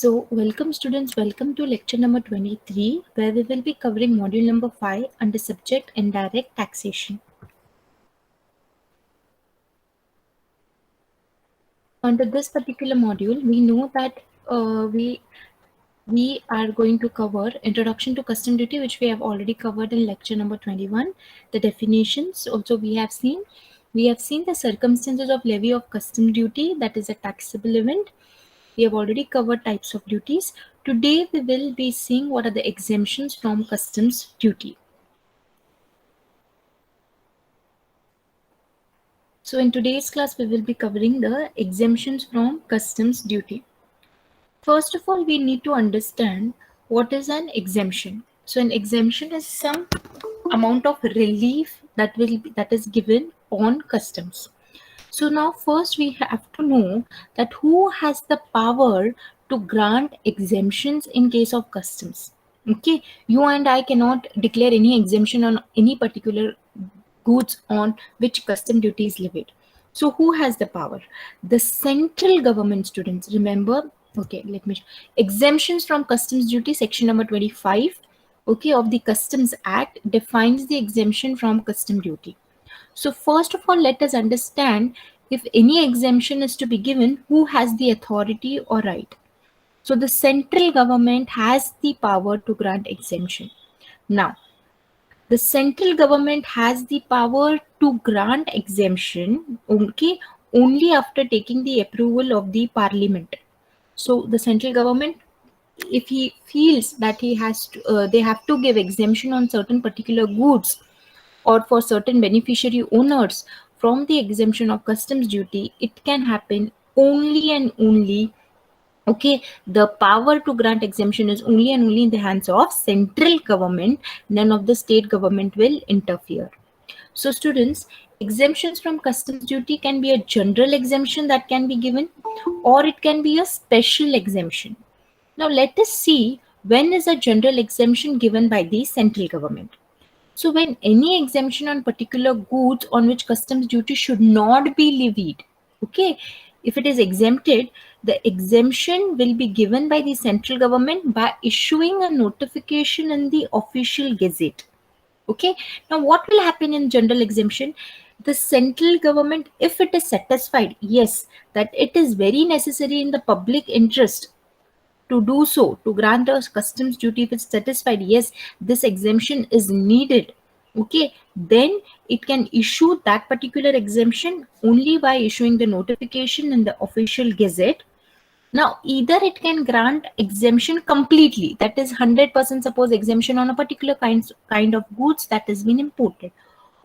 Welcome students, welcome to lecture number 23, where we will be covering module number 5 under subject indirect taxation. Under this particular module, we know that we are going to cover introduction to custom duty, which we have already covered in lecture number 21. The definitions also we have seen. We have seen the circumstances of levy of custom duty, that is a taxable event. We have already covered types of duties. Today we will be seeing what are the exemptions from customs duty. So in today's class, we will be covering the exemptions from customs duty. First of all, we need to understand what is an exemption. So an exemption is some amount of relief that is given on customs. So now first we have to know that who has the power to grant exemptions in case of customs. Okay, you and I cannot declare any exemption on any particular goods on which custom duty is levied. So who has the power? The central government, students. Remember, okay, exemptions from customs duty, section number 25, okay, of the Customs Act defines the exemption from custom duty. So first of all, let us understand if any exemption is to be given, who has the authority or right. So the central government has the power to grant exemption. Now, the central government has the power to grant exemption, okay, only after taking the approval of the parliament. So the central government, if he feels that he has to, they have to give exemption on certain particular goods or for certain beneficiary owners from the exemption of customs duty, it can happen only and only, okay, the power to grant exemption is only and only in the hands of central government. None of the state government will interfere. So students, exemptions from customs duty can be a general exemption that can be given, or it can be a special exemption. Now let us see when is a general exemption given by the central government. So when any exemption on particular goods on which customs duty should not be levied, okay, if it is exempted, the exemption will be given by the central government by issuing a notification in the official gazette. Okay, now what will happen in general exemption? The central government, if it is satisfied, yes, that it is very necessary in the public interest to do so, to grant a customs duty, if it's satisfied, yes, this exemption is needed, okay, then it can issue that particular exemption only by issuing the notification in the official gazette. Now either it can grant exemption completely, that is 100%, suppose exemption on a particular kind of goods that has been imported,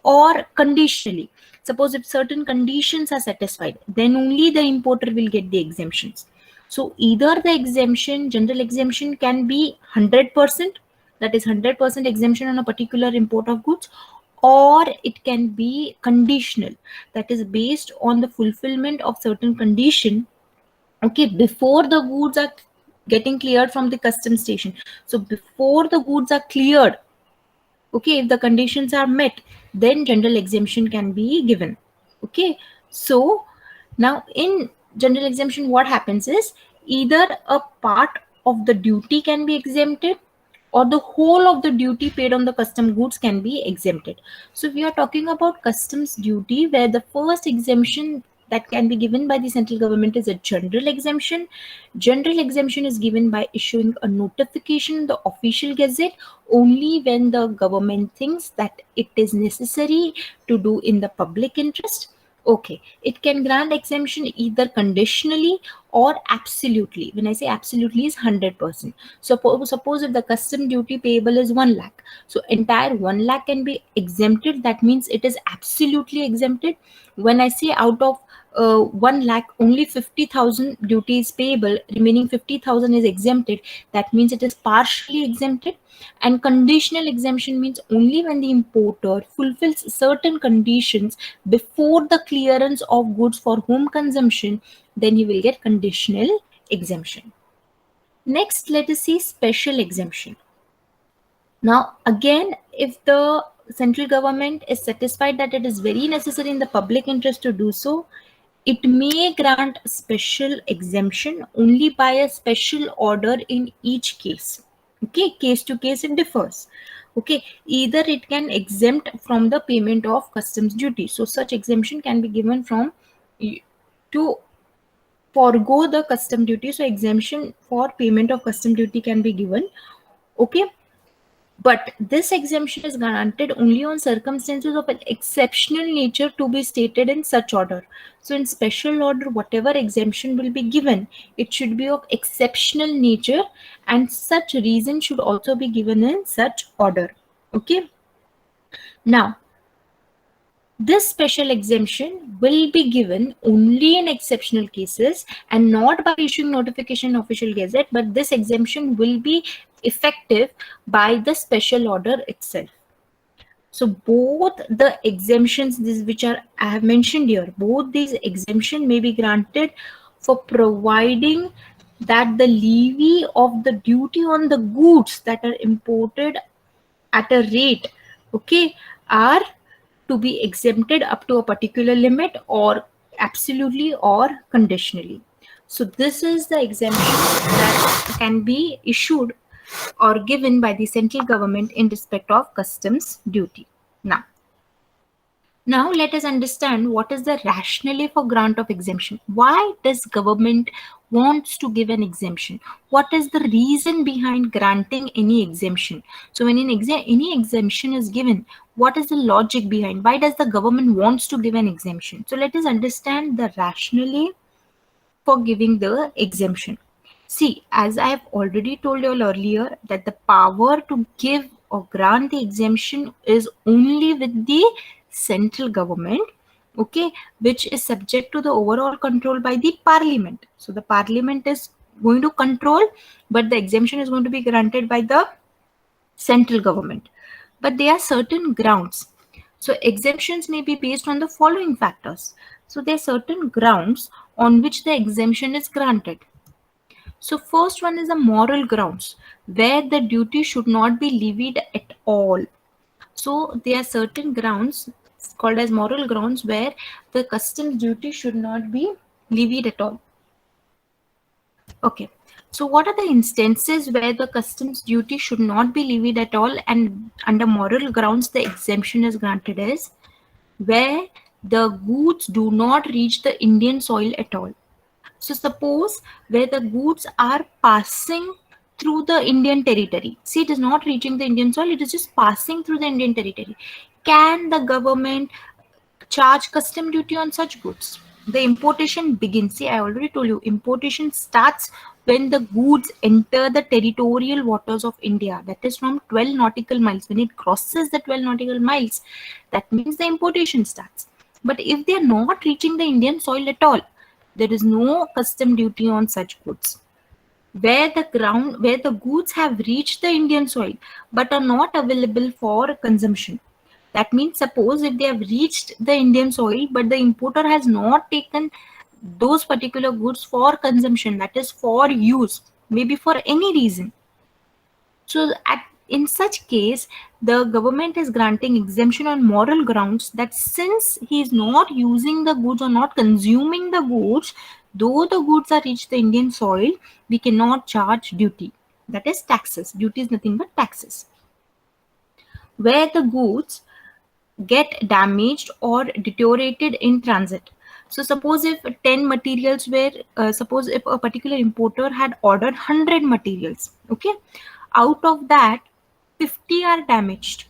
or conditionally, suppose if certain conditions are satisfied, then only the importer will get the exemptions. So either the exemption, general exemption, can be 100%, that is 100% exemption on a particular import of goods, or it can be conditional, that is based on the fulfillment of certain condition, okay, before the goods are getting cleared from the customs station. So before the goods are cleared, okay, if the conditions are met, then general exemption can be given. Okay, so now in general exemption, what happens is either a part of the duty can be exempted, or the whole of the duty paid on the custom goods can be exempted. So we are talking about customs duty, where the first exemption that can be given by the central government is a general exemption. General exemption is given by issuing a notification in the official gazette only when the government thinks that it is necessary to do in the public interest. Okay, it can grant exemption either conditionally or absolutely. When I say absolutely, is 100%. Suppose if the custom duty payable is 1 lakh, so entire 1 lakh can be exempted. That means it is absolutely exempted. When I say out of 1 lakh, only 50,000 duty is payable, remaining 50,000 is exempted, that means it is partially exempted. And conditional exemption means only when the importer fulfills certain conditions before the clearance of goods for home consumption, then he will get conditional exemption. Next, let us see special exemption. Now again, if the central government is satisfied that it is very necessary in the public interest to do so, It may grant special exemption only by a special order in each case. Okay, case to case it differs. Okay, either it can exempt from the payment of customs duty. So such exemption can be given from to forego the custom duty. So exemption for payment of custom duty can be given. Okay, but this exemption is granted only on circumstances of an exceptional nature to be stated in such order. So in special order, whatever exemption will be given, it should be of exceptional nature, and such reason should also be given in such order. Okay. Now, this special exemption will be given only in exceptional cases and not by issuing notification in official gazette, but this exemption will be effective by the special order itself. So both the exemptions which are I have mentioned here, both these exemption may be granted for providing that the levy of the duty on the goods that are imported at a rate, okay, are to be exempted up to a particular limit or absolutely or conditionally. So this is the exemption that can be issued or given by the central government in respect of customs duty. Now let us understand what is the rationale for grant of exemption. Why does government wants to give an exemption? What is the reason behind granting any exemption? So when any exemption is given, what is the logic behind? Why does the government wants to give an exemption? So let us understand the rationale for giving the exemption. See, as I have already told you all earlier, that the power to give or grant the exemption is only with the central government, okay, which is subject to the overall control by the parliament. So the parliament is going to control, but the exemption is going to be granted by the central government. But there are certain grounds. So exemptions may be based on the following factors. So there are certain grounds on which the exemption is granted. So first one is the moral grounds, where the duty should not be levied at all. So there are certain grounds called as moral grounds where the customs duty should not be levied at all. Okay. So what are the instances where the customs duty should not be levied at all and under moral grounds the exemption is granted is where the goods do not reach the Indian soil at all. So suppose where the goods are passing through the Indian territory. See, it is not reaching the Indian soil, it is just passing through the Indian territory. Can the government charge custom duty on such goods? The importation begins. See, I already told you, importation starts when the goods enter the territorial waters of India. That is from 12 nautical miles. When it crosses the 12 nautical miles, that means the importation starts. But if they are not reaching the Indian soil at all, there is no custom duty on such goods. Where the goods have reached the Indian soil but are not available for consumption. That means suppose if they have reached the Indian soil but the importer has not taken those particular goods for consumption, that is for use, maybe for any reason. So in such case, the government is granting exemption on moral grounds that since he is not using the goods or not consuming the goods, though the goods are reached the Indian soil, we cannot charge duty. That is taxes. Duty is nothing but taxes. Where the goods get damaged or deteriorated in transit. So suppose if 10 materials were, suppose if a particular importer had ordered 100 materials, okay, out of that 50 are damaged,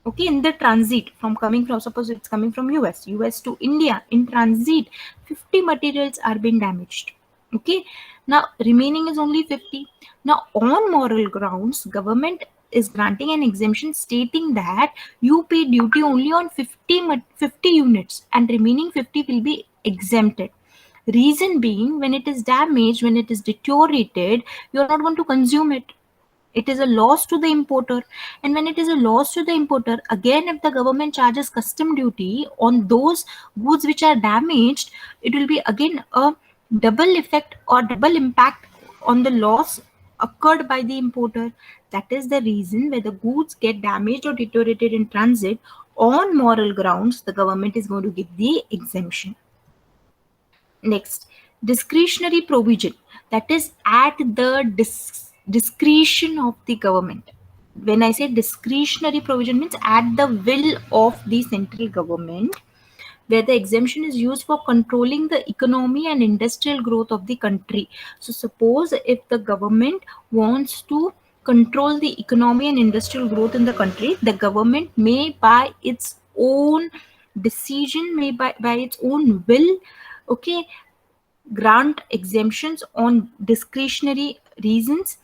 okay, in the transit from coming from, suppose it's coming from US to India, in transit 50 materials are being damaged, okay. Now remaining is only 50. Now on moral grounds, government is granting an exemption stating that you pay duty only on 50 units and remaining 50 will be exempted. Reason being, when it is damaged, when it is deteriorated, you are not going to consume it. It is a loss to the importer. And when it is a loss to the importer, again, if the government charges custom duty on those goods which are damaged, it will be again a double effect or double impact on the loss occurred by the importer. That is the reason where the goods get damaged or deteriorated in transit on moral grounds, the government is going to give the exemption. Next, discretionary provision, that is at the discretion of the government. When I say discretionary provision, means at the will of the central government, where the exemption is used for controlling the economy and industrial growth of the country. So suppose if the government wants to control the economy and industrial growth in the country, the government may by its own decision, may by its own will, okay, grant exemptions on discretionary reasons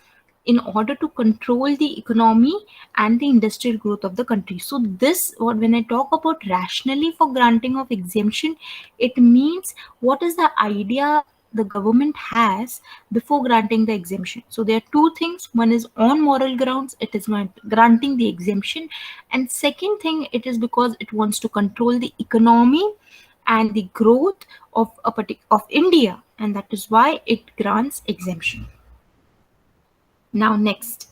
in order to control the economy and the industrial growth of the country. So this, when I talk about rationally for granting of exemption, it means what is the idea the government has before granting the exemption. So there are two things: one is on moral grounds, it is granting the exemption, and second thing, it is because it wants to control the economy and the growth of of India, and that is why it grants exemption. Now next,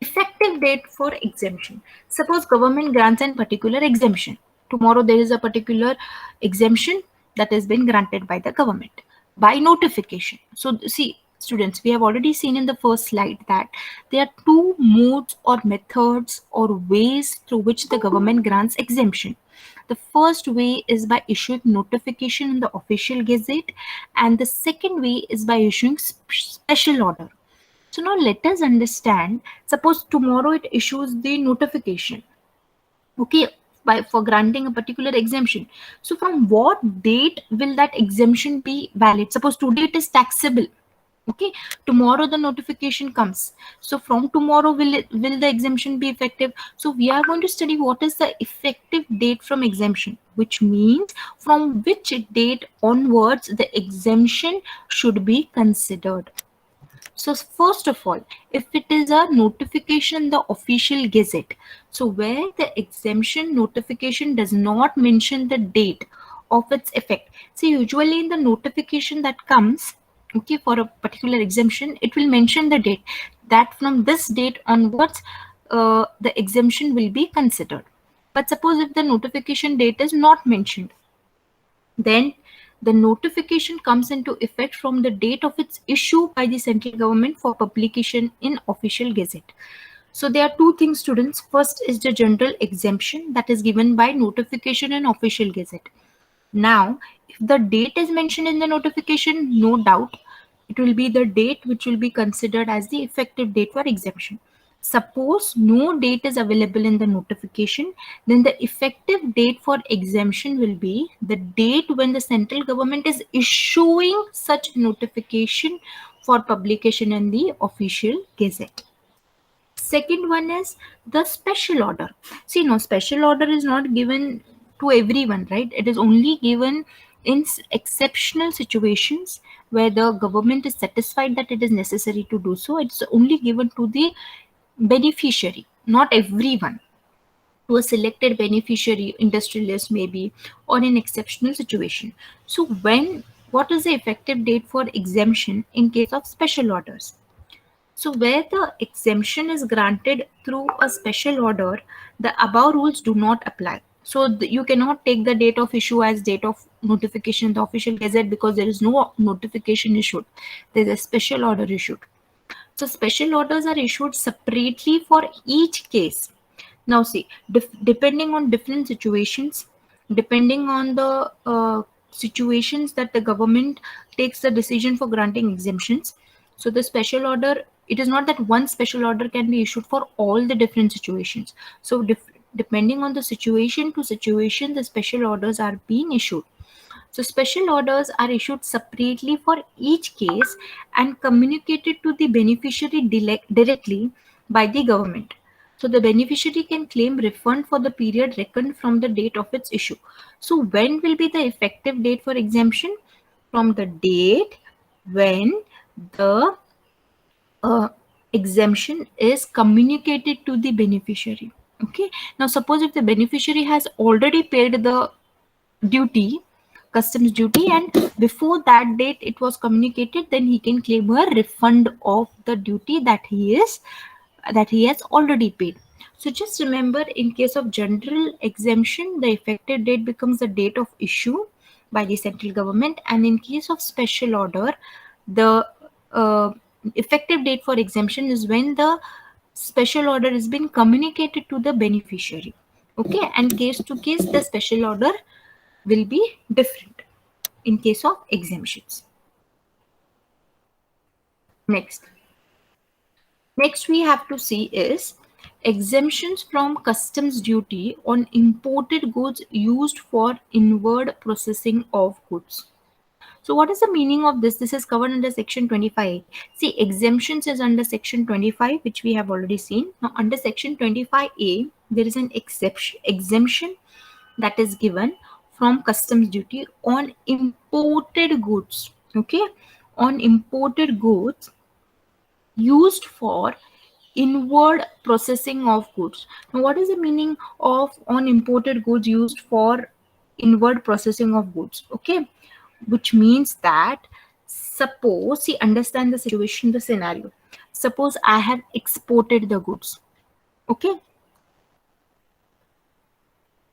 effective date for exemption. Suppose government grants a particular exemption. Tomorrow there is a particular exemption that has been granted by the government by notification. So see, students, we have already seen in the first slide that there are two modes or methods or ways through which the government grants exemption. The first way is by issuing notification in the official gazette, and the second way is by issuing special order. So now let us understand, suppose tomorrow it issues the notification, okay, for granting a particular exemption. So from what date will that exemption be valid? Suppose today it is taxable, okay, tomorrow the notification comes. So from tomorrow will the exemption be effective? So we are going to study what is the effective date from exemption, which means from which date onwards the exemption should be considered. So first of all, if it is a notification in the official gazette, so where the exemption notification does not mention the date of its effect. See, usually in the notification that comes, okay, for a particular exemption, it will mention the date that from this date onwards, the exemption will be considered. But suppose if the notification date is not mentioned, then the notification comes into effect from the date of its issue by the central government for publication in official gazette. So there are two things, students. First is the general exemption that is given by notification in official gazette. Now, if the date is mentioned in the notification, no doubt it will be the date which will be considered as the effective date for exemption. Suppose no date is available in the notification, then the effective date for exemption will be the date when the central government is issuing such notification for publication in the official gazette. Second one is the special order. See, no, special order is not given to everyone, right? It is only given in exceptional situations where the government is satisfied that it is necessary to do so. It's only given to the beneficiary, not everyone. To a selected beneficiary, industrialist maybe, or in exceptional situation. So what is the effective date for exemption in case of special orders? So where the exemption is granted through a special order, the above rules do not apply. So you cannot take the date of issue as date of notification in the official gazette because there is no notification issued. There is a special order issued. So special orders are issued separately for each case. Now see, depending on different situations, depending on the situations that the government takes the decision for granting exemptions. So the special order, it is not that one special order can be issued for all the different situations. So depending on the situation to situation, the special orders are being issued. So special orders are issued separately for each case and communicated to the beneficiary directly by the government. So the beneficiary can claim refund for the period reckoned from the date of its issue. So when will be the effective date for exemption? From the date when the exemption is communicated to the beneficiary. Okay. Now suppose if the beneficiary has already paid the duty, customs duty, and before that date it was communicated, then he can claim a refund of the duty that he has already paid. So just remember, in case of general exemption, the effective date becomes the date of issue, by the central government, and in case of special order, the uh, effective date for exemption is when the special order has been communicated to the beneficiary. Okay, and case to case, the special order will be different in case of exemptions. Next we have to see is exemptions from customs duty on imported goods used for inward processing of goods. So what is the meaning of this? This is covered under section 25. See, exemptions is under section 25, which we have already seen. Now under section 25A, there is an exemption that is given from customs duty on imported goods. Okay, on imported goods used for inward processing of goods. Now, what is the meaning of on imported goods used for inward processing of goods? Okay, which means that suppose, see, understand the situation, the scenario. Suppose I have exported the goods. Okay,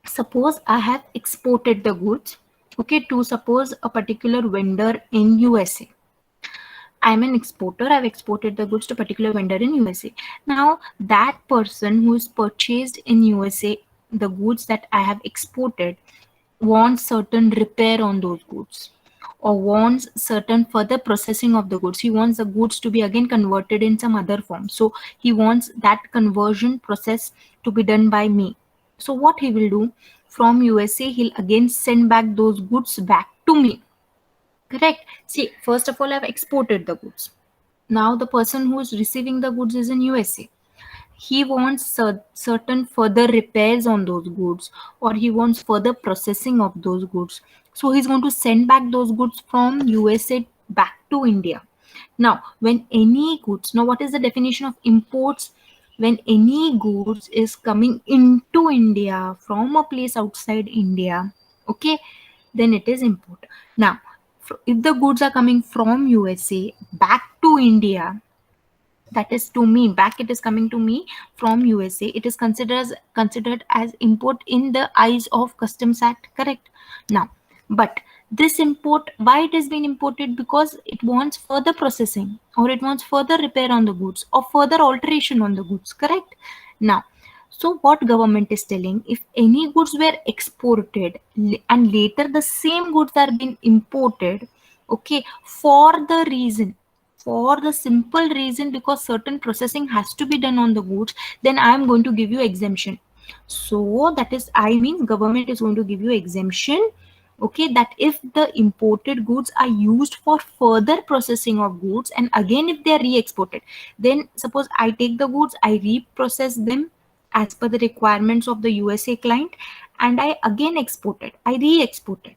suppose I have exported the goods. Okay, to suppose a particular vendor in USA. I'm an exporter. I've exported the goods to a particular vendor in USA. Now, that person who is purchased in USA, the goods that I have exported, wants certain repair on those goods or wants certain further processing of the goods. He wants the goods to be again converted in some other form. So he wants that conversion process to be done by me. So what he will do, from USA, he'll again send back those goods back to me. Correct. See, first of all, I've exported the goods. Now the person who is receiving the goods is in USA. He wants certain further repairs on those goods, or he wants further processing of those goods. So he's going to send back those goods from USA back to India. Now, when any goods, now what is the definition of imports? When any goods is coming into India from a place outside India, okay, then it is import. Now, if the goods are coming from USA back to India, that is to me, back it is coming to me from USA, it is considered as import in the eyes of Customs Act, correct? Now, but this import, why it has been imported? Because it wants further processing, or it wants further repair on the goods, or further alteration on the goods, correct? Now, so what government is telling, if any goods were exported and later the same goods are being imported, okay, for the simple reason because certain processing has to be done on the goods, then I am going to give you exemption. So that is, I mean, government is going to give you exemption, okay, that if the imported goods are used for further processing of goods, and again if they are re-exported, then suppose I take the goods, I reprocess them as per the requirements of the USA client, and I again export it, I re-export it.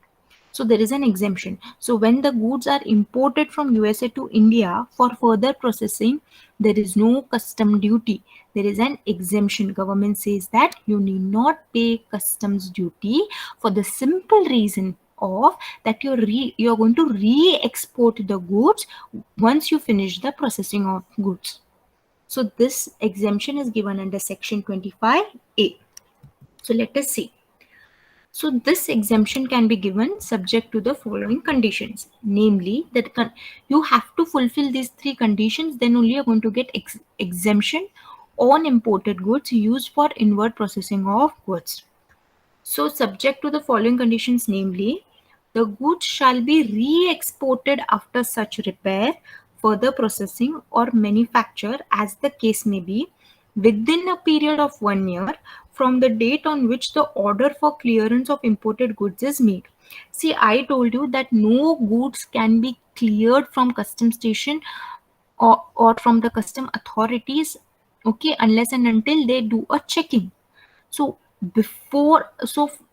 So there is an exemption. So when the goods are imported from USA to India for further processing, there is no custom duty. There is an exemption. Government says that you need not pay customs duty for the simple reason of that you're going to re-export the goods once you finish the processing of goods. So this exemption is given under section 25A. So let us see. So this exemption can be given subject to the following conditions, namely that you have to fulfill these three conditions, then only you're going to get exemption on imported goods used for inward processing of goods. So subject to the following conditions, namely the goods shall be re-exported after such repair, further processing or manufacture as the case may be within a period of 1 year from the date on which the order for clearance of imported goods is made. See, I told you that no goods can be cleared from custom station or from the custom authorities, okay, unless and until they do a checking. So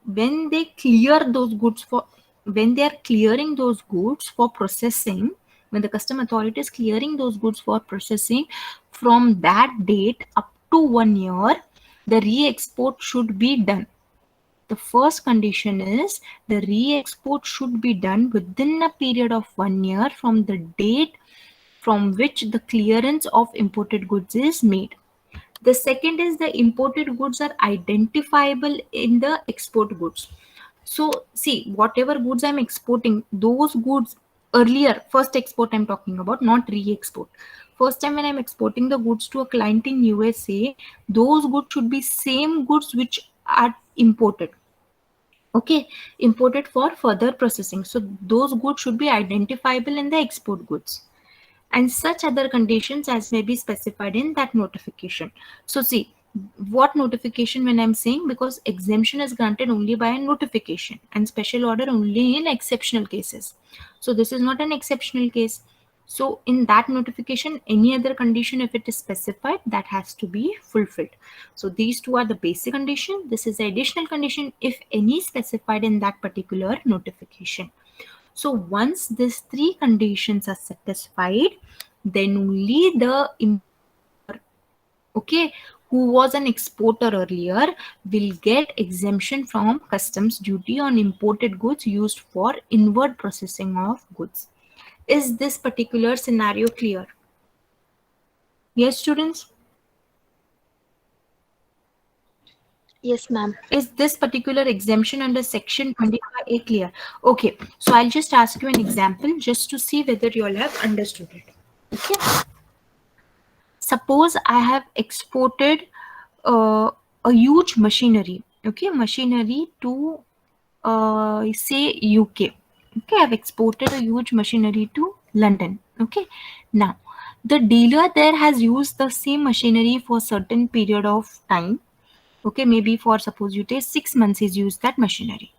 when they clear those goods for, when they are clearing those goods for processing, when the custom authority is clearing those goods for processing, from that date up to 1 year, the re-export should be done. The first condition is the re-export should be done within a period of 1 year from the date from which the clearance of imported goods is made. The second is the imported goods are identifiable in the export goods. So see, whatever goods I'm exporting, those goods earlier, first export I'm talking about, not re-export. First time when I'm exporting the goods to a client in USA, those goods should be same goods which are imported. Okay, imported for further processing. So those goods should be identifiable in the export goods, and such other conditions as may be specified in that notification. So see, what notification when I'm saying, because exemption is granted only by a notification and special order only in exceptional cases. So this is not an exceptional case. So in that notification, any other condition, if it is specified, that has to be fulfilled. So these two are the basic condition. This is the additional condition, if any specified in that particular notification. So once these three conditions are satisfied, then only the importer, okay, who was an exporter earlier, will get exemption from customs duty on imported goods used for inward processing of goods. Is this particular scenario clear? Yes, students? Yes, ma'am. Is this particular exemption under section 25A clear? Okay, so I'll just ask you an example just to see whether you all have understood it. Okay. Suppose I have exported a huge machinery, okay, machinery to say UK. Okay, I've exported a huge machinery to London. Okay, now the dealer there has used the same machinery for certain period of time. Okay, maybe for suppose you take 6 months, he's used that machinery.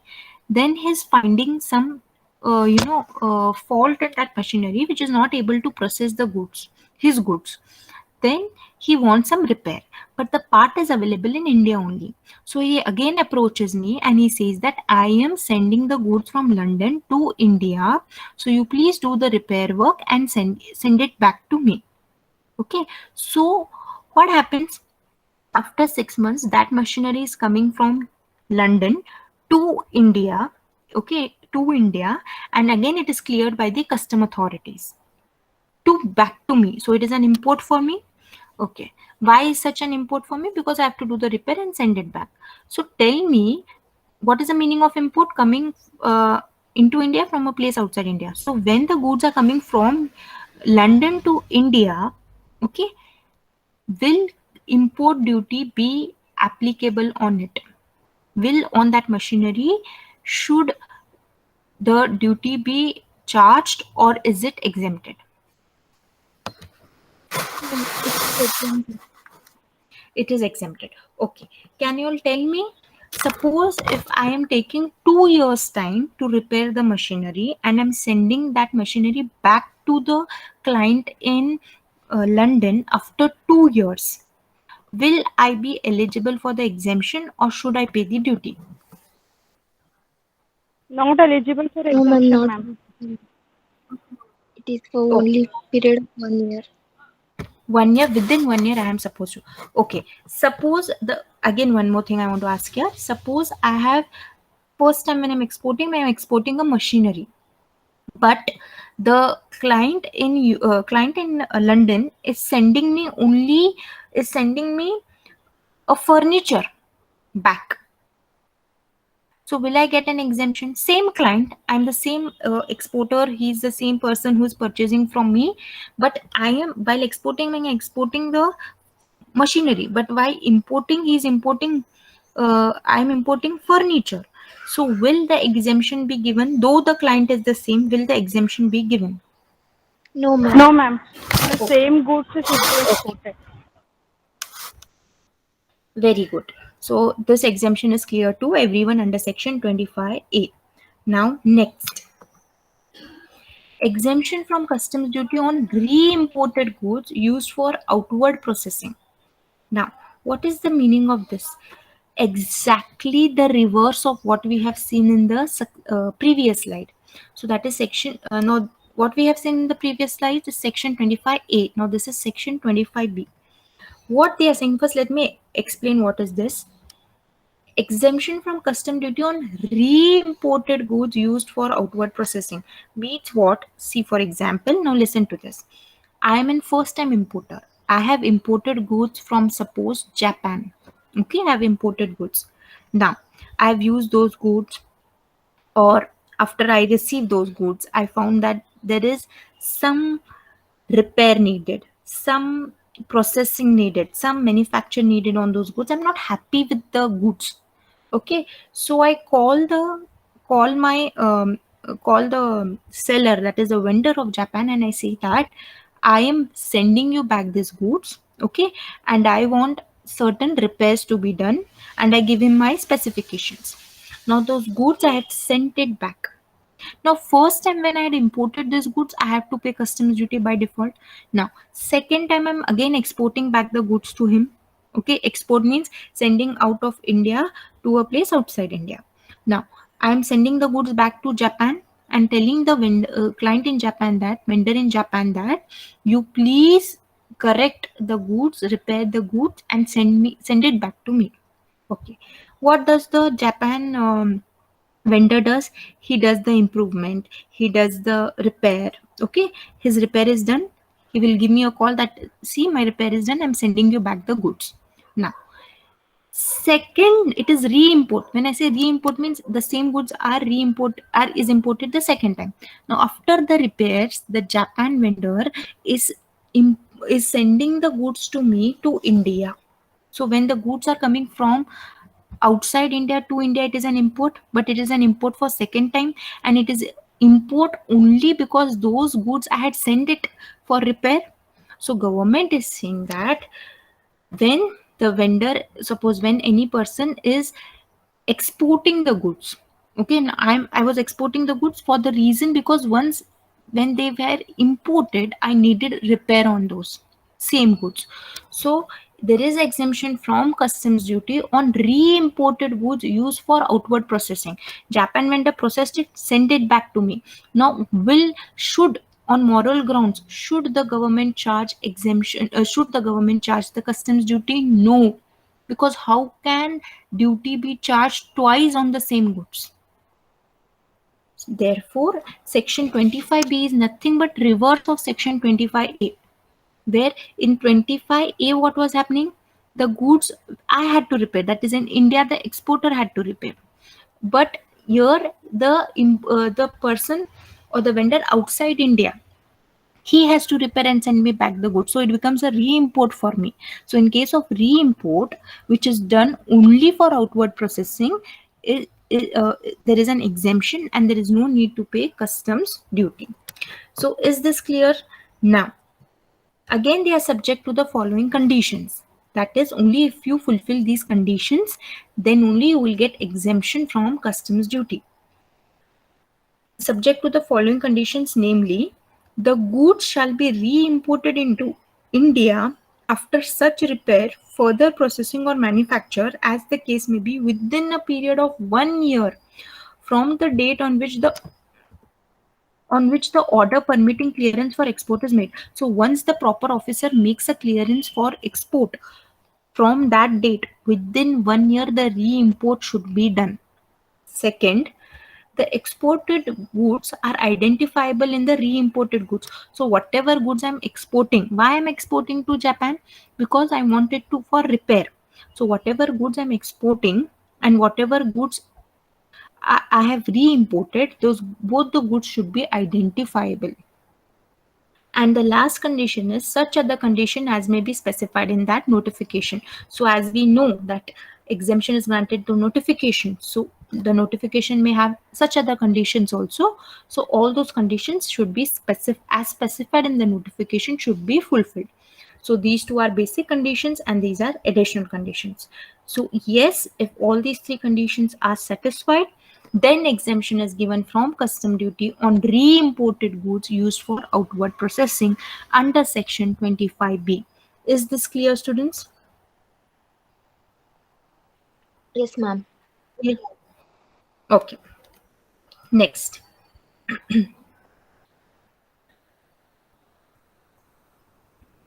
Then he's finding some fault in that machinery which is not able to process the goods, his goods. Then he wants some repair, but the part is available in India only. So he again approaches me and he says that I am sending the goods from London to India, so you please do the repair work and send it back to me. Okay, so what happens? After 6 months, that machinery is coming from London to India, okay, to India, and again it is cleared by the custom authorities to back to me. So it is an import for me. Okay, why is such an import for me? Because I have to do the repair and send it back. So tell me, what is the meaning of import? Coming into India from a place outside India. So when the goods are coming from London to India, okay, will import duty be applicable on it? Will on that machinery, should the duty be charged or is it exempted? It is exempted. It is exempted. Okay, can you all tell me, suppose if I am taking 2 years time to repair the machinery and I'm sending that machinery back to the client in London after 2 years, will I be eligible for the exemption or should I pay the duty? Not eligible for No, ma'am, exemption, not. ma'am. It is for Okay, only period of 1 year. 1 year, within 1 year I am supposed to. Okay, suppose the, again one more thing I want to ask here. Suppose I have, first time when I'm exporting a machinery, but the client in London is sending me only, is sending me a furniture back. So will I get an exemption? Same client, I'm the same exporter, he's the same person who's purchasing from me, but I am, while exporting, I'm exporting the machinery, but while importing, he's importing, I'm importing furniture. So will the exemption be given? Though the client is the same, will the exemption be given? No, ma'am. No, ma'am. The same goods should be exported. Very good. So this exemption is clear to everyone under section 25A. Now next, exemption from customs duty on re-imported goods used for outward processing. Now, what is the meaning of this? Exactly the reverse of what we have seen in the previous slide. So that is section, no, what we have seen in the previous slide is section 25A. Now this is section 25B. What they are saying, first let me explain what is this. Exemption from custom duty on re-imported goods used for outward processing means what? See, for example, now listen to this. I am a first time importer. I have imported goods from, suppose, Japan. Okay, I have imported goods. Now, I have used those goods. or after I receive those goods, I found that there is some repair needed, some processing needed, some manufacture needed on those goods. I'm not happy with the goods. Okay, so I call my call the seller, that is a vendor of Japan, and I say that I am sending you back these goods. Okay, and I want certain repairs to be done, and I give him my specifications. Now those goods I had sent it back. Now, first time when I had imported these goods, I have to pay customs duty by default. Now, second time I'm again exporting back the goods to him. Okay, export means sending out of India to a place outside India. Now, I'm sending the goods back to Japan and telling the client in Japan, that vendor in Japan, that you please correct the goods, repair the goods, and send it back to me. Okay, what does the Japan vendor does? He does the improvement, he does the repair. Okay, his repair is done, he will give me a call that, see, my repair is done, I'm sending you back the goods. Now, second, it is re-import. When I say re-import, means the same goods are is imported the second time. Now after the repairs, the Japan vendor is is sending the goods to me to India. So when the goods are coming from outside India to India, it is an import, but it is an import for second time, and it is import only because those goods I had sent it for repair. So government is saying that when the vendor, suppose when any person is exporting the goods, okay, and I was exporting the goods for the reason because once when they were imported, I needed repair on those same goods. So there is exemption from customs duty on re-imported goods used for outward processing. Japan vendor processed it, sent it back to me. Now, should, on moral grounds, should the government charge exemption, should the government charge the customs duty? No, because how can duty be charged twice on the same goods? Therefore, section 25B is nothing but reverse of section 25A, where in 25A what was happening, the goods I had to repair, that is in India the exporter had to repair, but here the person or the vendor outside India, he has to repair and send me back the goods, so it becomes a re-import for me. So in case of re-import, which is done only for outward processing, there is an exemption and there is no need to pay customs duty. So is this clear? Now again, they are subject to the following conditions. That is, only if you fulfill these conditions, then only you will get exemption from customs duty. Subject to the following conditions, namely, the goods shall be re-imported into India after such repair, further processing or manufacture as the case may be within a period of 1 year from the date on which the order permitting clearance for export is made. So once the proper officer makes a clearance for export, from that date, within 1 year, the re-import should be done. Second, the exported goods are identifiable in the re-imported goods. So whatever goods I'm exporting, why I'm exporting to Japan? Because I wanted to for repair. So whatever goods I'm exporting and whatever goods I have re-imported, those both the goods should be identifiable. And the last condition is such other condition as may be specified in that notification. So as we know that exemption is granted to notification, so the notification may have such other conditions also. So all those conditions should be as specified in the notification should be fulfilled. So these two are basic conditions and these are additional conditions. So yes, if all these three conditions are satisfied, then exemption is given from custom duty on re-imported goods used for outward processing under section 25B. Is this clear, students? Yes, ma'am. Yeah. Okay. Next.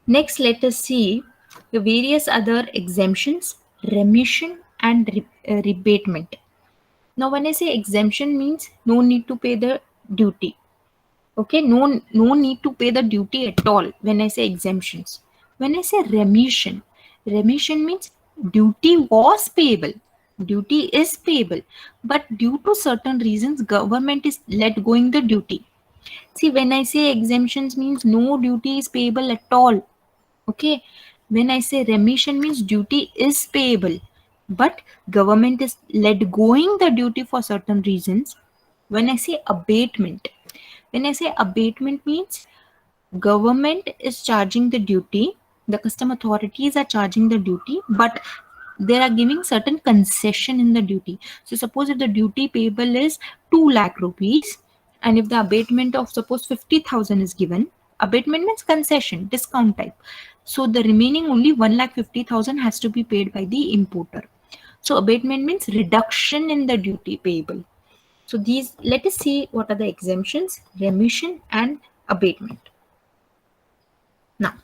Next, let us see the various other exemptions, remission, and rebatement. Now, when I say exemption means no need to pay the duty. Okay, no need to pay the duty at all when I say exemptions. When I say remission means duty was payable. Duty is payable, but due to certain reasons, government is let going the duty. See, when I say exemptions means no duty is payable at all. Okay. When I say remission means duty is payable, but government is let going the duty for certain reasons. When I say abatement means government is charging the duty, the custom authorities are charging the duty, but they are giving certain concession in the duty. So suppose if the duty payable is 2 lakh rupees, and if the abatement of suppose 50,000 is given, abatement means concession, discount type. So the remaining only 1,50,000 has to be paid by the importer. So abatement means reduction in the duty payable. So these, let us see what are the exemptions, remission and abatement. Now,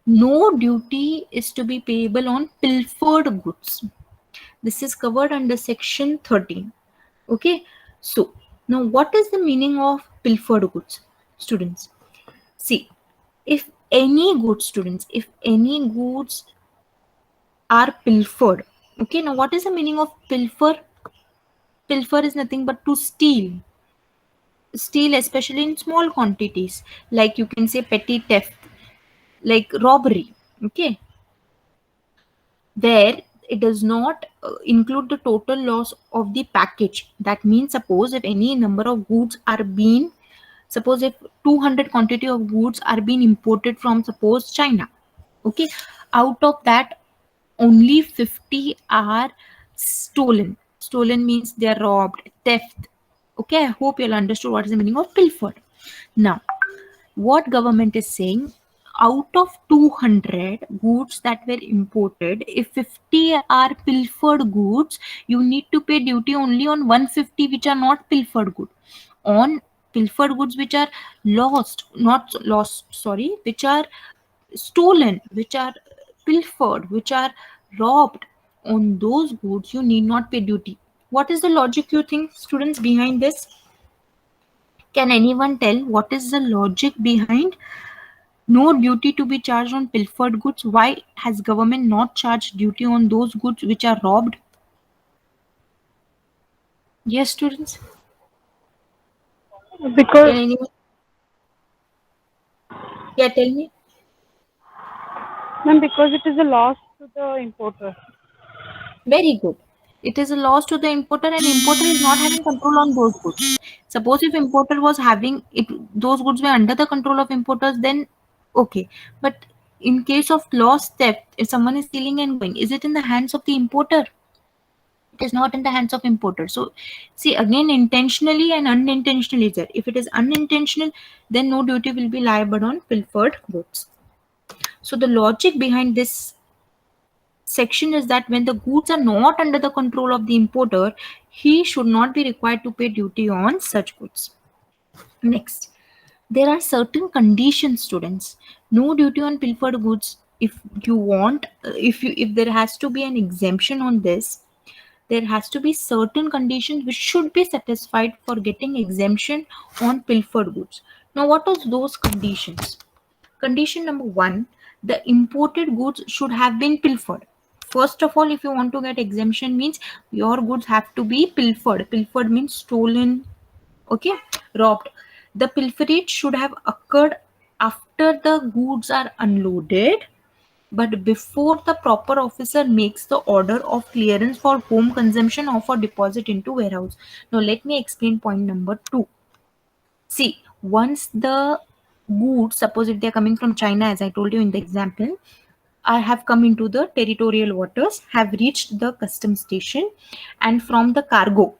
no duty is to be payable on pilfered goods. This is covered under section 13. Okay. So now what is the meaning of pilfered goods, students? See, if any goods, students, if any goods are pilfered. Okay. Now what is the meaning of pilfer? Pilfer is nothing but to steal. Steal especially in small quantities. Like you can say petty theft, like robbery. Okay. Where it does not include the total loss of the package. That means suppose if any number of goods are being, suppose if 200 quantity of goods are being imported from suppose China. Okay. Out of that, only 50 are stolen. Stolen means they are robbed, theft. Okay. I hope you'll understood what is the meaning of pilfered. Now, what government is saying, out of 200 goods that were imported, if 50 are pilfered goods, you need to pay duty only on 150 which are not pilfered good. On pilfered goods which are which are stolen, which are pilfered, which are robbed, on those goods you need not pay duty. What is the logic, you think, students, behind this? Can anyone tell what is the logic behind no duty to be charged on pilfered goods? Why has government not charged duty on those goods which are robbed? Yes, students. Can Because anyone? Yeah, tell me. ma'am, because it is a loss to the importer. Very good. It is a loss to the importer, and importer is not having control on those goods. Suppose if importer was having it, those goods were under the control of importers, then okay. But in case of loss theft, if someone is stealing and going, is it in the hands of the importer? It is not in the hands of importer. So see, again, intentionally and unintentionally is there. If it is unintentional, then no duty will be liable on pilfered goods. So the logic behind this section is that when the goods are not under the control of the importer, he should not be required to pay duty on such goods. Next, there are certain conditions, students. No duty on pilfered goods. If you want, if there has to be an exemption on this, there has to be certain conditions which should be satisfied for getting exemption on pilfered goods. Now, what are those conditions? Condition number one, the imported goods should have been pilfered. First of all, if you want to get exemption, means your goods have to be pilfered. Pilfered means stolen, okay, robbed. The pilferage should have occurred after the goods are unloaded, but before the proper officer makes the order of clearance for home consumption or for deposit into warehouse. Now let me explain point number 2. See, once the goods, suppose if they're coming from China, as I told you in the example, I have come into the territorial waters, have reached the customs station, and from the cargo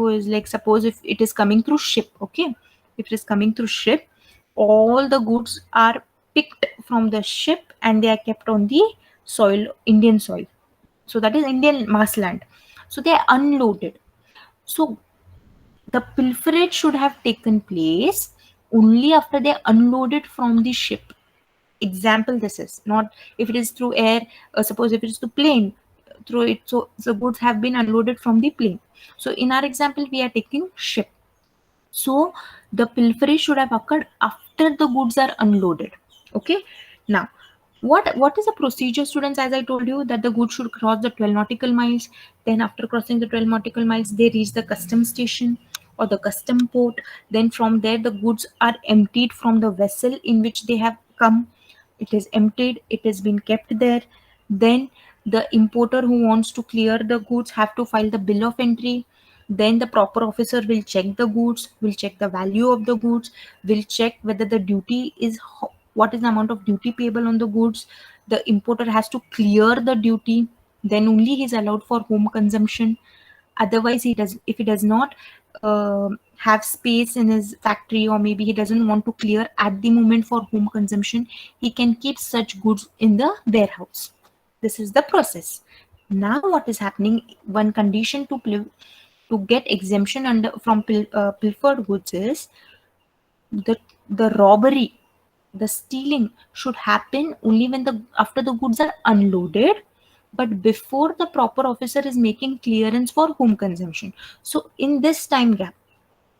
is like, suppose if it is coming through ship, okay, if it is coming through ship, all the goods are picked from the ship and they are kept on the soil, Indian soil. So that is Indian marsland. So they are unloaded. So the pilferage should have taken place only after they unloaded from the ship. Example, this is not if it is through air, suppose if it is through plane, through it, so the goods have been unloaded from the plane. So in our example, we are taking ship. So the pilferage should have occurred after the goods are unloaded. Okay. Now, What is the procedure, students? As I told you, that the goods should cross the 12 nautical miles. Then after crossing the 12 nautical miles, they reach the custom station or the custom port. Then from there, the goods are emptied from the vessel in which they have come. It is emptied, it has been kept there. Then the importer who wants to clear the goods have to file the bill of entry. Then the proper officer will check the goods, will check the value of the goods, will check whether the duty is what is the amount of duty payable on the goods. The importer has to clear the duty, then only he is allowed for home consumption. Otherwise, he does, if he does not have space in his factory, or maybe he doesn't want to clear at the moment for home consumption, he can keep such goods in the warehouse. This is the process. Now what is happening, one condition to get exemption under from pilfered goods is the robbery, the stealing should happen only when the after the goods are unloaded, but before the proper officer is making clearance for home consumption. So in this time gap,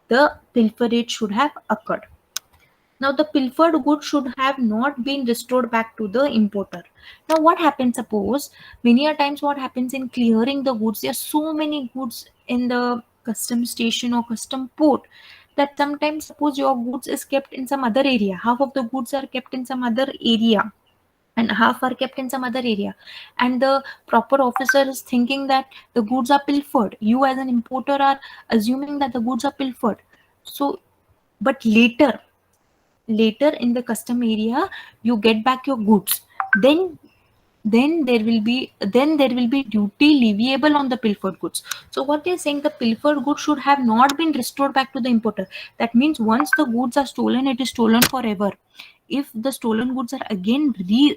the pilferage should have occurred. Now the pilfered goods should have not been restored back to the importer. Now what happens, suppose many a times what happens in clearing the goods, there are so many goods in the custom station or custom port that sometimes, suppose your goods is kept in some other area, half of the goods are kept in some other area and half are kept in some other area, and the proper officer is thinking that the goods are pilfered. You as an importer are assuming that the goods are pilfered. So but later in the custom area you get back your goods, then there will be duty leviable on the pilfered goods. So what they're saying, the pilfered goods should have not been restored back to the importer. That means once the goods are stolen, it is stolen forever. If the stolen goods are again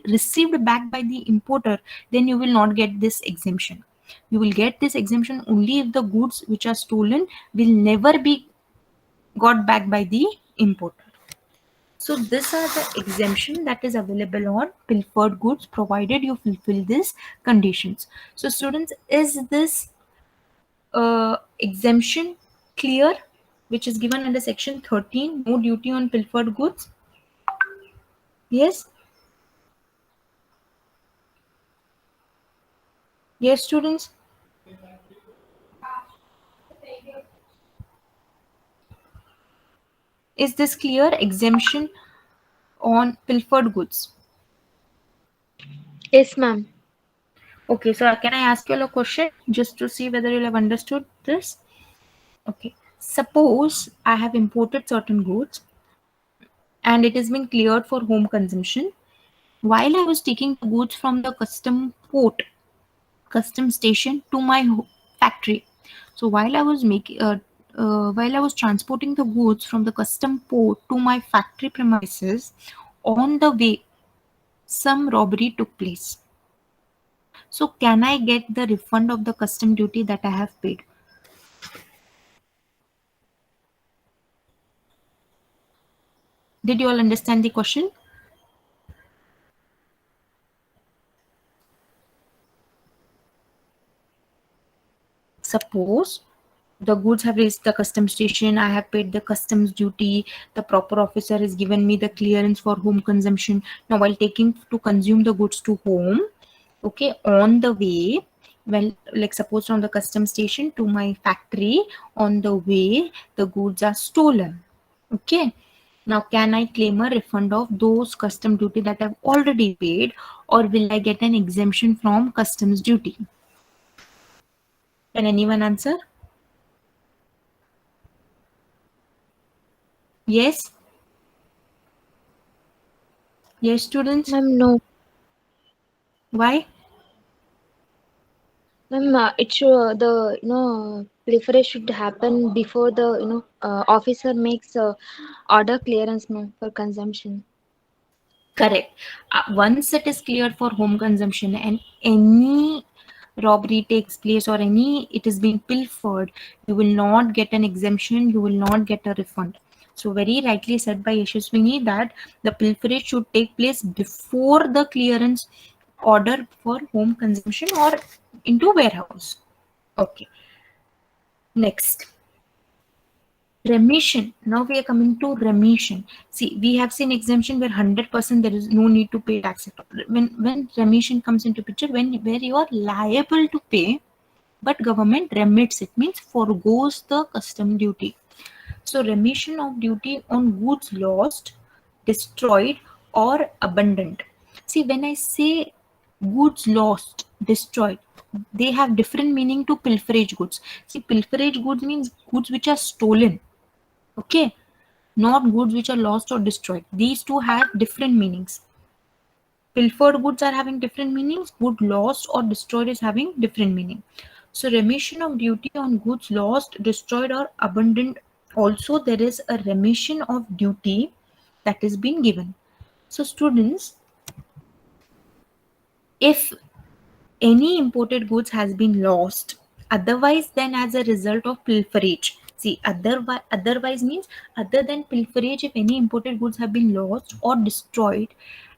received back by the importer, then you will not get this exemption. You will get this exemption only if the goods which are stolen will never be got back by the importer. So these are the exemption that is available on pilfered goods, provided you fulfill these conditions. So students, is this exemption clear, which is given under section 13, no duty on pilfered goods? Yes? Yes, students? Is this clear, exemption on pilfered goods? Yes, ma'am. Okay, so can I ask you a question just to see whether you have understood this? Okay, suppose I have imported certain goods and it has been cleared for home consumption. While I was taking the goods from the custom port, custom station to my factory. So while I was transporting the goods from the custom port to my factory premises, on the way, some robbery took place. So can I get the refund of the custom duty that I have paid? Did you all understand the question? Suppose the goods have reached the customs station, I have paid the customs duty, the proper officer has given me the clearance for home consumption. Now while taking to consume the goods to home, okay, on the way, well, like suppose from the customs station to my factory, on the way the goods are stolen. Okay, now can I claim a refund of those custom duty that I've already paid, or will I get an exemption from customs duty? Can anyone answer? Yes? Yes, students? Ma'am, no. Why? Ma'am, it should the proliferation should happen before the officer makes order clearance, ma'am, for consumption. Correct. Once it is cleared for home consumption and any robbery takes place or any it is being pilfered, you will not get an exemption, you will not get a refund. So very rightly said by Yashaswini that the pilferage should take place before the clearance order for home consumption or into warehouse. Okay. Next. Remission. Now we are coming to remission. See, we have seen exemption where 100% there is no need to pay tax at all. When remission comes into picture, where you are liable to pay, but government remits it, means forgoes the custom duty. So remission of duty on goods lost, destroyed, or abandoned. See, when I say goods lost, destroyed, they have different meaning to pilferage goods. See, pilferage goods means goods which are stolen. Okay, not goods which are lost or destroyed. These two have different meanings. Pilfered goods are having different meanings. Good lost or destroyed is having different meaning. So remission of duty on goods lost, destroyed, or abandoned. Also, there is a remission of duty that is being given. So students, if any imported goods has been lost otherwise than as a result of pilferage. See, otherwise means other than pilferage, if any imported goods have been lost or destroyed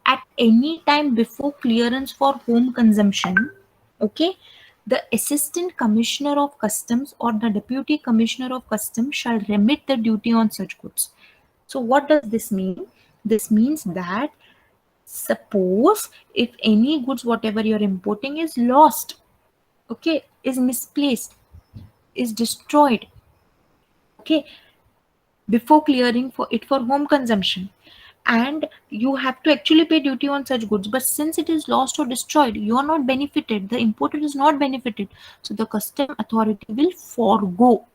at any time before clearance for home consumption, okay, the assistant commissioner of customs or the deputy commissioner of customs shall remit the duty on such goods. So what does this mean? This means that suppose if any goods whatever you're importing is lost, okay, is misplaced, is destroyed, okay, before clearing for it for home consumption, and you have to actually pay duty on such goods, but since it is lost or destroyed, you are not benefited, the importer is not benefited, so the custom authority will forgo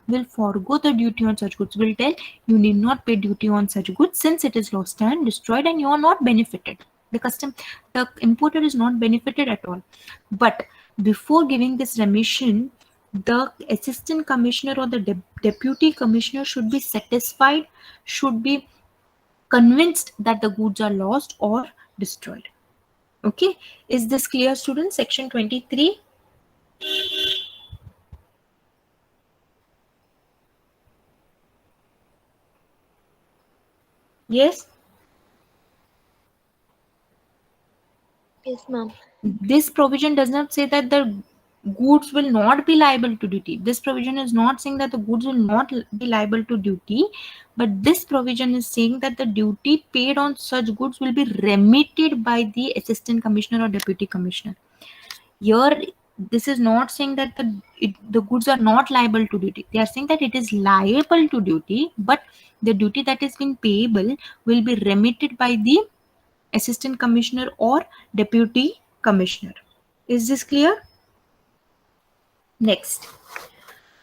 the duty on such goods, will tell you need not pay duty on such goods since it is lost and destroyed and you are not benefited. The importer is not benefited at all. But before giving this remission, the assistant commissioner or the deputy commissioner should be satisfied, should be convinced that the goods are lost or destroyed. Okay, is this clear, students? Section 23. Yes. Yes, ma'am. This provision does not say that the goods will not be liable to duty. This provision is not saying that the goods will not be liable to duty, but this provision is saying that the duty paid on such goods will be remitted by the assistant commissioner or deputy commissioner. Here, this is not saying that the goods are not liable to duty. They are saying that it is liable to duty, but the duty that is been payable will be remitted by the assistant commissioner or deputy commissioner. Is this clear? Next,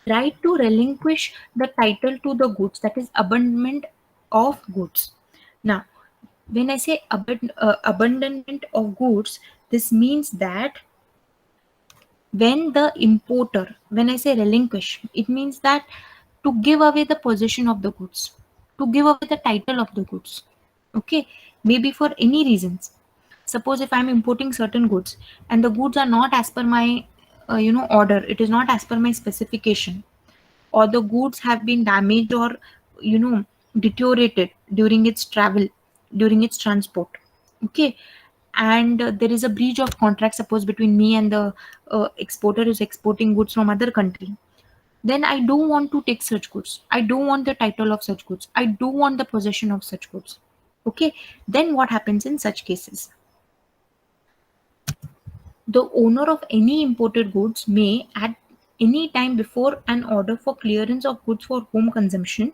right to relinquish the title to the goods, that is abandonment of goods. Now, when I say abandonment of goods, this means that when the importer, when I say relinquish, it means that to give away the possession of the goods, to give away the title of the goods. Okay, maybe for any reasons. Suppose if I'm importing certain goods and the goods are not as per my order, it is not as per my specification, or the goods have been damaged or you know deteriorated during its travel, during its transport, okay, and there is a breach of contract, suppose between me and the exporter who's exporting goods from other country, then I don't want to take such goods, I don't want the title of such goods, I don't want the possession of such goods. Okay, then what happens in such cases? The owner of any imported goods may, at any time before an order for clearance of goods for home consumption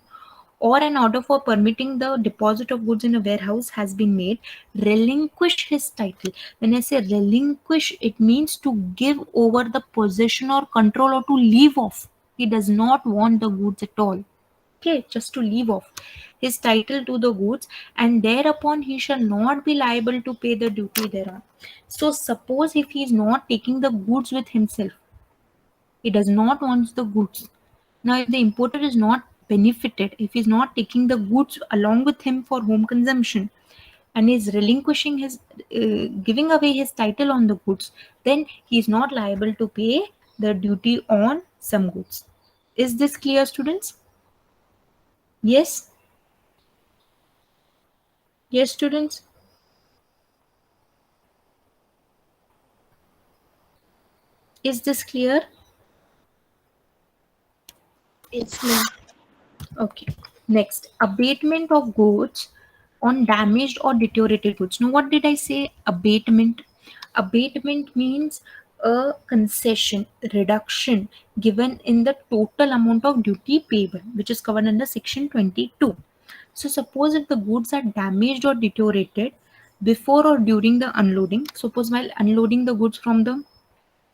or an order for permitting the deposit of goods in a warehouse has been made, relinquish his title. When I say relinquish, it means to give over the possession or control or to leave off. He does not want the goods at all. Okay, just to leave off his title to the goods, and thereupon he shall not be liable to pay the duty thereon. So suppose if he is not taking the goods with himself, he does not want the goods. Now if the importer is not benefited, if he's not taking the goods along with him for home consumption and is relinquishing his giving away his title on the goods, then he is not liable to pay the duty on some goods. Is this clear, students? Yes. Yes, students. Is this clear? Yes, ma'am. Okay. Next, abatement of goods on damaged or deteriorated goods. Now, what did I say? Abatement. Abatement means a concession, reduction given in the total amount of duty payable, which is covered under section 22. So, suppose if the goods are damaged or deteriorated before or during the unloading, suppose while unloading the goods from the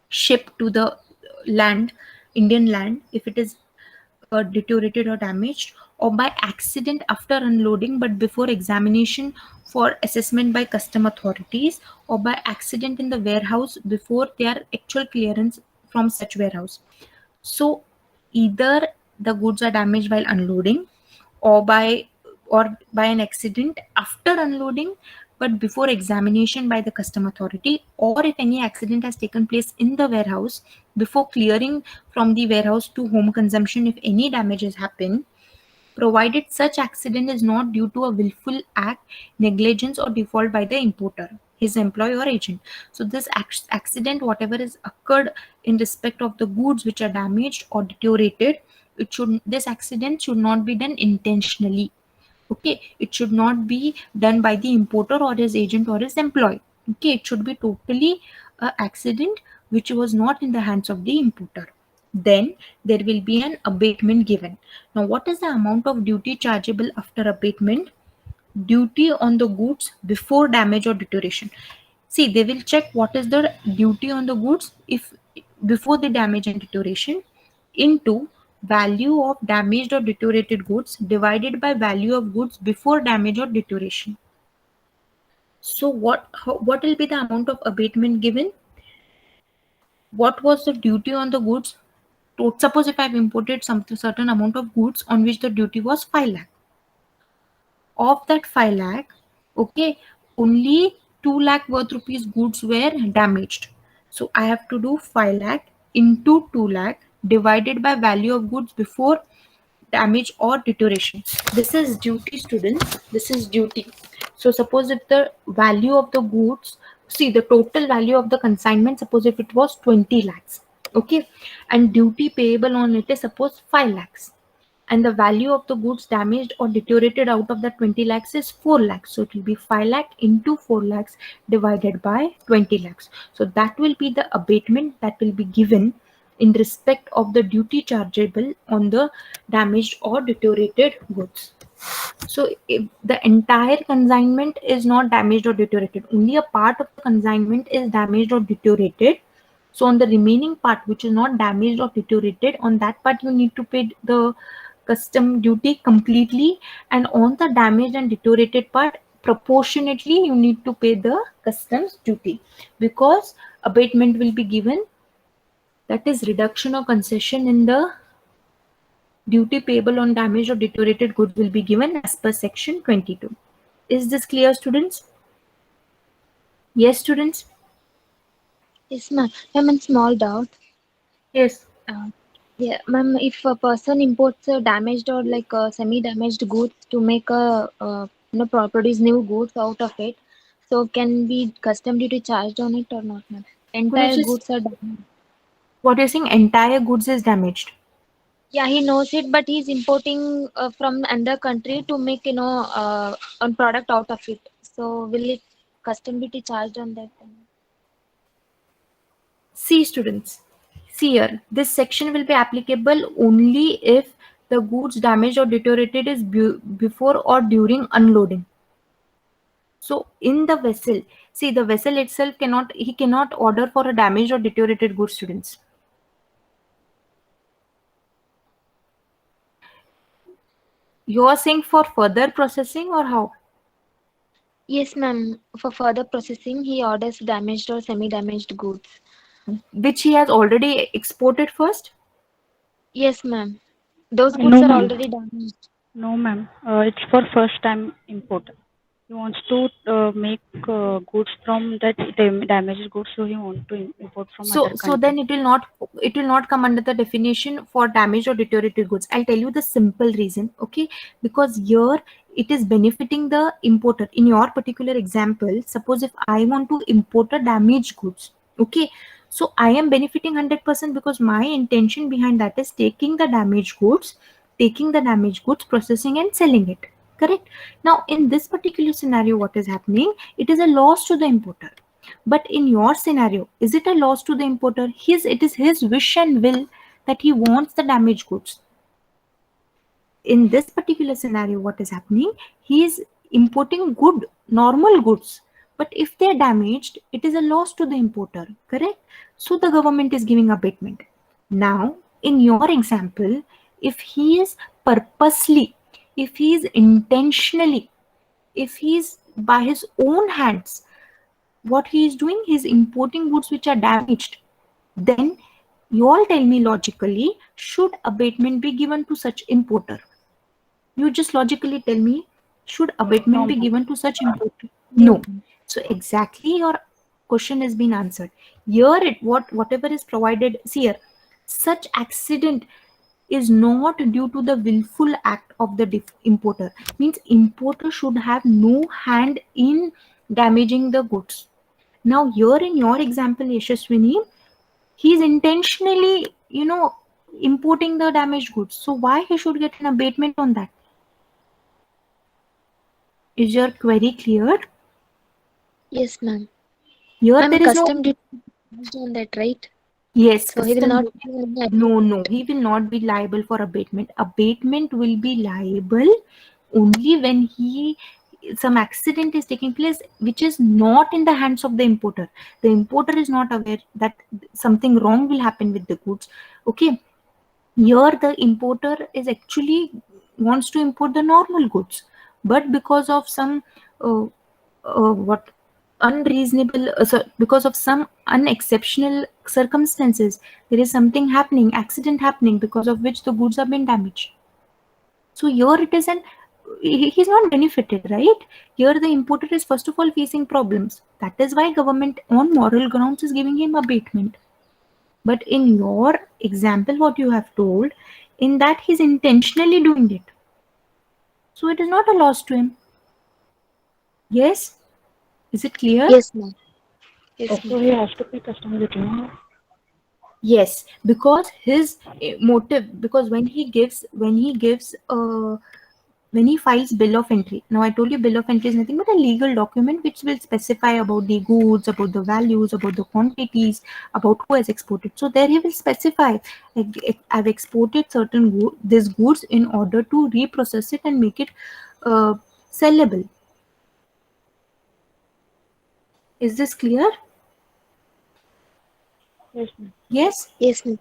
ship to the land, Indian land, if it is deteriorated or damaged, or by accident after unloading but before examination for assessment by custom authorities, or by accident in the warehouse before their actual clearance from such warehouse. So either the goods are damaged while unloading, or by an accident after unloading but before examination by the custom authority, or if any accident has taken place in the warehouse before clearing from the warehouse to home consumption, if any damages happen, provided such accident is not due to a willful act, negligence, or default by the importer, his employee or agent. So this accident, whatever is occurred in respect of the goods which are damaged or deteriorated, this accident should not be done intentionally. Okay, it should not be done by the importer or his agent or his employee. Okay, it should be totally a accident which was not in the hands of the importer. Then there will be an abatement given. Now, what is the amount of duty chargeable after abatement? Duty on the goods before damage or deterioration. See, they will check what is the duty on the goods if before the damage and deterioration into value of damaged or deteriorated goods divided by value of goods before damage or deterioration. So what will be the amount of abatement given? What was the duty on the goods? Suppose if I've imported some certain amount of goods on which the duty was 5 lakh. Of that 5 lakh, okay, only 2 lakh worth rupees goods were damaged. So I have to do 5 lakh into 2 lakh divided by value of goods before damage or deterioration. This is duty, students. This is duty. So suppose if the value of the goods, see the total value of the consignment, suppose if it was 20 lakhs, okay, and duty payable on it is suppose 5 lakhs, and the value of the goods damaged or deteriorated out of that 20 lakhs is 4 lakhs. So it will be 5 lakh into 4 lakhs divided by 20 lakhs. So that will be the abatement that will be given in respect of the duty chargeable on the damaged or deteriorated goods. So if the entire consignment is not damaged or deteriorated, only a part of the consignment is damaged or deteriorated. So on the remaining part which is not damaged or deteriorated, on that part you need to pay the custom duty completely, and on the damaged and deteriorated part proportionately you need to pay the customs duty, because abatement will be given, that is reduction or concession in the duty payable on damaged or deteriorated goods will be given as per section 22. Is this clear, students? Yes, students? Yes, ma'am. Ma'am, one small doubt. Yes. Yeah, ma'am, if a person imports a damaged or like semi-damaged goods to make a produce new goods out of it, so can be custom duty charged on it or not, ma'am? Could you Entire just, goods are damaged. what you're saying, entire goods is damaged? Yeah, he knows it, but he's importing from another country to make a product out of it. So will it custom duty charged on that? See, students, see here, this section will be applicable only if the goods damaged or deteriorated is before or during unloading. So in the vessel, see the vessel itself he cannot order for a damaged or deteriorated goods, students. You are saying for further processing or how? Yes, ma'am. For further processing, he orders damaged or semi-damaged goods. Which he has already exported first? Yes, ma'am. Those goods No, are ma'am. already damaged. No, ma'am. It's for first time import. He wants to make goods from that damaged goods, so he want to import from other So country. then it will not come under the definition for damaged or deteriorated goods. I'll tell you the simple reason, okay? Because here it is benefiting the importer. In your particular example, suppose if I want to import a damaged goods, okay? So I am benefiting 100% because my intention behind that is taking the damaged goods, taking the damaged goods, processing and selling it. Correct? Now, in this particular scenario, what is happening? It is a loss to the importer. But in your scenario, is it a loss to the importer? It is his wish and will that he wants the damaged goods. In this particular scenario, what is happening? He is importing good, normal goods. But if they're damaged, it is a loss to the importer. Correct? So the government is giving abatement. Now, in your example, if he is purposely, if he is intentionally, if he is by his own hands, what he is doing, he is importing goods which are damaged, then you all tell me logically, should abatement be given to such importer? You just logically tell me, should abatement No, be ma'am. given to such importer? No. So exactly your question has been answered. Here, whatever is provided, see here, such accident is not due to the willful act of the importer. Means importer should have no hand in damaging the goods. Now here in your example, Yashaswini, he is intentionally, importing the damaged goods. So why he should get an abatement on that? Is your query clear? Yes, ma'am. Here Ma'am, there is no. custom duty based on that, right? Yes, So he will custom not duty. give any No, he will not be liable for abatement. Abatement will be liable only when some accident is taking place which is not in the hands of the importer. The importer is not aware that something wrong will happen with the goods. Okay, here the importer is actually wants to import the normal goods, but because of some what unreasonable because of some unexceptional circumstances, there is something happening, accident happening, because of which the goods have been damaged. So here it is he's not benefited, right? Here the importer is first of all facing problems. That is why government on moral grounds is giving him abatement. But in your example, what you have told, in that he's intentionally doing it. So it is not a loss to him. Yes? Is it clear? Yes, ma'am. Yes, Okay. So he has to pay customer duty. No? Yes, because his motive, because when he files bill of entry. Now I told you bill of entry is nothing but a legal document which will specify about the goods, about the values, about the quantities, about who has exported. So there he will specify, like, I've exported these goods in order to reprocess it and make it uh, sellable. Is this clear? Yes, ma'am. Yes. yes, ma'am.